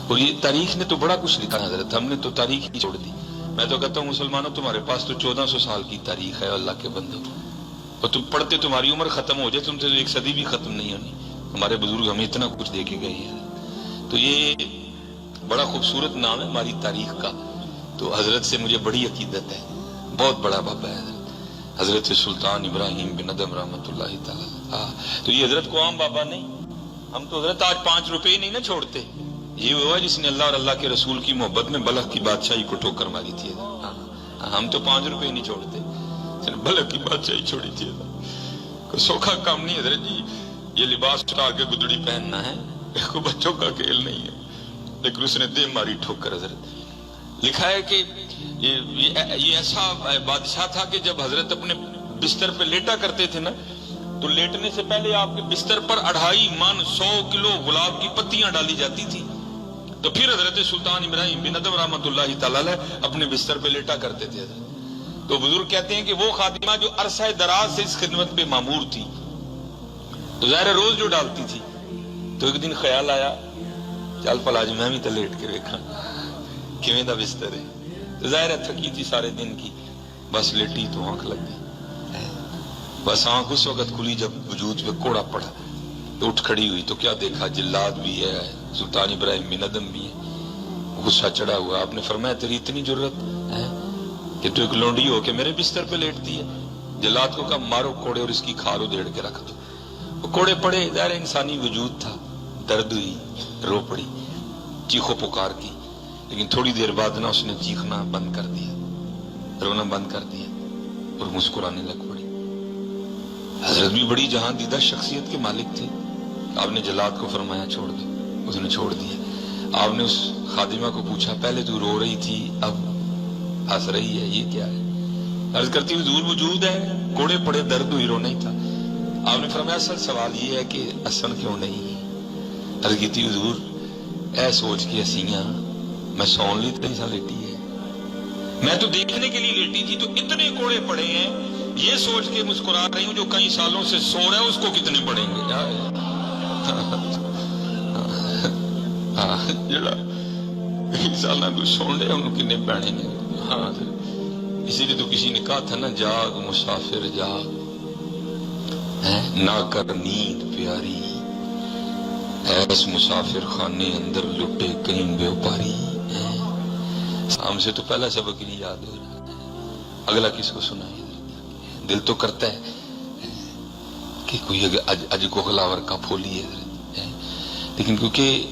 اور یہ تاریخ نے تو بڑا کچھ لکھا ہے حضرت، ہم نے تو تاریخ ہی چھوڑ دی. میں تو کہتا ہوں مسلمانوں تمہارے پاس تو 1400 سال کی تاریخ ہے اللہ کے بندو، اور تم پڑھتے تمہاری عمر ختم ہو جائے، تم سے تو ایک صدی بھی ختم نہیں ہونی. ہمارے بزرگ ہمیں اتنا کچھ دے کے گئے ہیں. تو یہ بڑا خوبصورت نام ہے ہماری تاریخ کا. تو حضرت سے مجھے بڑی عقیدت ہے، بہت بڑا بابا ہے حضرت سلطان ابراہیم بن ادم رحمۃ اللہ تعالیٰ. تو یہ حضرت کو عام بابا نہیں، ہم تو حضرت آج 5 روپے ہی نہیں نہ چھوڑتے. یہ ہوا جس نے اللہ اور اللہ کے رسول کی محبت میں بلخ کی بادشاہی کو ٹھوکر ماری تھی. ہم تو 5 روپے ہی نہیں چھوڑتے، بلخ کی بادشاہی چھوڑی تھی. کوئی سوکھا کام نہیں حضرت جی. یہ لباس اٹھا کے گدڑی پہننا ہے، کوئی بچوں کا کھیل نہیں ہے، لیکن اس نے دے ماری ٹھوکر. حضرت لکھا ہے کہ یہ ایسا بادشاہ تھا کہ جب حضرت اپنے بستر پہ لیٹا کرتے تھے نا، تو لیٹنے سے پہلے آپ کے بستر پر 2.5 من 100 کلو گلاب کی پتیاں ڈالی جاتی تھی. تو پھر حضرت سلطان ابراہیم بن ادم رحمۃ اللہ تعالیٰ اپنے بستر پہ لیٹا کرتے تھے. تو بزرگ کہتے ہیں کہ وہ خادمہ جو عرصہ دراز سے اس خدمت پہ مامور تھی، تو ظاہر روز جو ڈالتی تھی، تو ایک دن خیال آیا چل پلا آج میں بھی تو لیٹ کے دیکھا کیویں دا بستر ہے. تو ظاہر ہے تھکی تھی سارے دن کی، بس لیٹی تو آنکھ لگ گئی. بس آنکھ اس وقت کھلی جب وجود پہ کوڑا پڑا، تو اٹھ کھڑی ہوئی تو کیا دیکھا، جلاد بھی ہے، سلطان ابراہیم بن ادم بھی ہے. غصہ چڑھا ہوا. آپ نے فرمایا تیری اتنی ضرورت ہے کہ تو ایک لونڈی ہو کے میرے بستر پہ لیٹتی ہے؟ جلاد کو کہا مارو کوڑے اور اس کی کھال ادھیڑ کے رکھ دو. وہ کوڑے پڑے، ظاہر انسانی وجود تھا، درد ہوئی، رو پڑی، چیخو پکار کی. لیکن تھوڑی دیر بعد نا اس نے چیخنا بند کر دیا، رونا بند کر دیا اور مسکرانے لگ پڑی. حضرت بھی بڑی جہاں دیدہ شخصیت کے مالک تھے. آپ نے جلاد کو فرمایا چھوڑ دو، اس نے چھوڑ دیا. آپ نے اس خادمہ کو پوچھا پہلے تو رو رہی تھی اب ہنس رہی ہے، یہ کیا ہے؟ عرض کرتی حضور وجود ہے، کوڑے پڑے، درد ہوئی، رونا ہی تھا. آپ نے فرمایا اصل سوال یہ ہے کہ حسن کیوں نہیں؟ عرض کی تھی حضور اے سوچ کے ہنسیاں میں سون لی تھی سا لیٹی ہے، میں تو دیکھنے کے لیے لیٹی تھی تو اتنے کوڑے پڑے ہیں، یہ سوچ کے مسکرا رہی ہوں جو کئی سالوں سے سو رہا ہے اس کو کتنے پڑیں گے. جڑا کئی سالہ تو سون رہے انہوں کتنے پینے نے. ہاں اسی لیے تو کسی نے کہا تھا نا، جاگ مسافر جاگ، نہ کر نیند پیاری، ایس مسافر خانے اندر لٹے کہیں بیوپاری. ہم سے تو پہلا سبق ہی نہیں یاد ہو رہا، اگلا کس کو سنائے؟ دل تو کرتا ہے کہ کوئی اج کو خلاور کا پھولی ہے، لیکن کیونکہ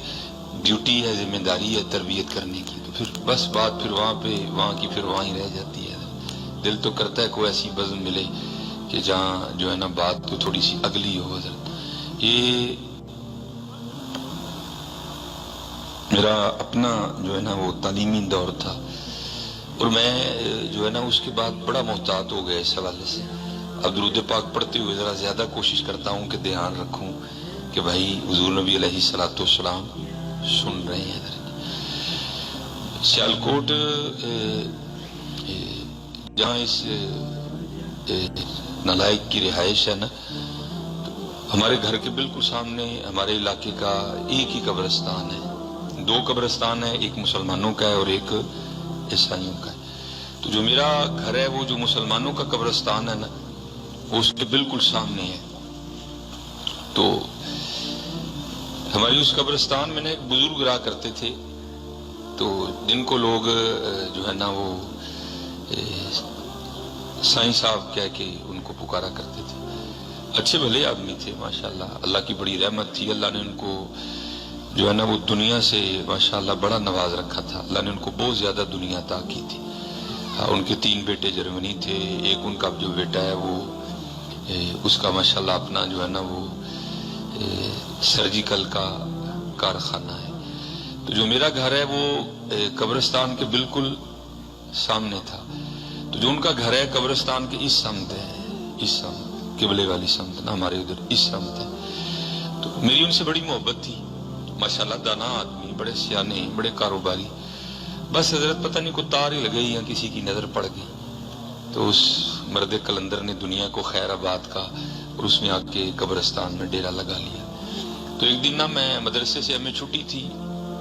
ڈیوٹی ہے، ذمہ داری ہے تربیت کرنے کی، تو پھر بس بات پھر وہاں کی پھر وہاں ہی رہ جاتی ہے. دل تو کرتا ہے کوئی ایسی بزم ملے کہ جہاں جو ہے نا بات تو تھوڑی سی اگلی ہو. حضرت یہ میرا اپنا جو ہے نا وہ تعلیمی دور تھا، اور میں جو ہے نا اس کے بعد بڑا محتاط ہو گیا اس حوالے سے. اب درود پاک پڑھتے ہوئے ذرا زیادہ کوشش کرتا ہوں کہ دھیان رکھوں کہ بھائی حضور نبی علیہ الصلوۃ والسلام سن رہے ہیں. سیالکوٹ جہاں اس نالائق کی رہائش ہے نا، ہمارے گھر کے بالکل سامنے ہمارے علاقے کا ایک ہی قبرستان ہے. 2 قبرستان ہے، ایک مسلمانوں کا ہے اور ایک عیسائیوں کا ہے. تو جو میرا گھر ہے وہ جو مسلمانوں کا قبرستان ہے نا، وہ اس کے بالکل سامنے ہے. تو ہماری اس قبرستان میں نے ایک بزرگ رہا کرتے تھے، تو جن کو لوگ جو ہے نا وہ سائیں صاحب کہہ کے ان کو پکارا کرتے تھے. اچھے بھلے آدمی تھے ماشاءاللہ، اللہ کی بڑی رحمت تھی. اللہ نے ان کو جو ہے نا وہ دنیا سے ماشاءاللہ بڑا نواز رکھا تھا. اللہ نے ان کو بہت زیادہ دنیا عطا کی تھی. ان کے 3 بیٹے جرمنی تھے، ایک ان کا جو بیٹا ہے وہ اس کا ماشاءاللہ اپنا جو ہے نا وہ سرجیکل کا کارخانہ ہے. تو جو میرا گھر ہے وہ قبرستان کے بالکل سامنے تھا. تو جو ان کا گھر ہے قبرستان کے اس سمت ہے، اس سمت قبلے والی سمت نا، ہمارے ادھر اس سمت ہے. تو میری ان سے بڑی محبت تھی ماشاءاللہ، دانا آدمی، بڑے سیانے، بڑے کاروباری. بس حضرت پتہ نہیں کوئی تار ہی لگئی یا کسی کی نظر پڑ گئی، تو اس مرد کلندر نے دنیا کو خیر آباد کا اور اس میں آ کے قبرستان میں ڈیرا لگا لیا. تو ایک دن نا میں مدرسے سے ہمیں چھٹی تھی،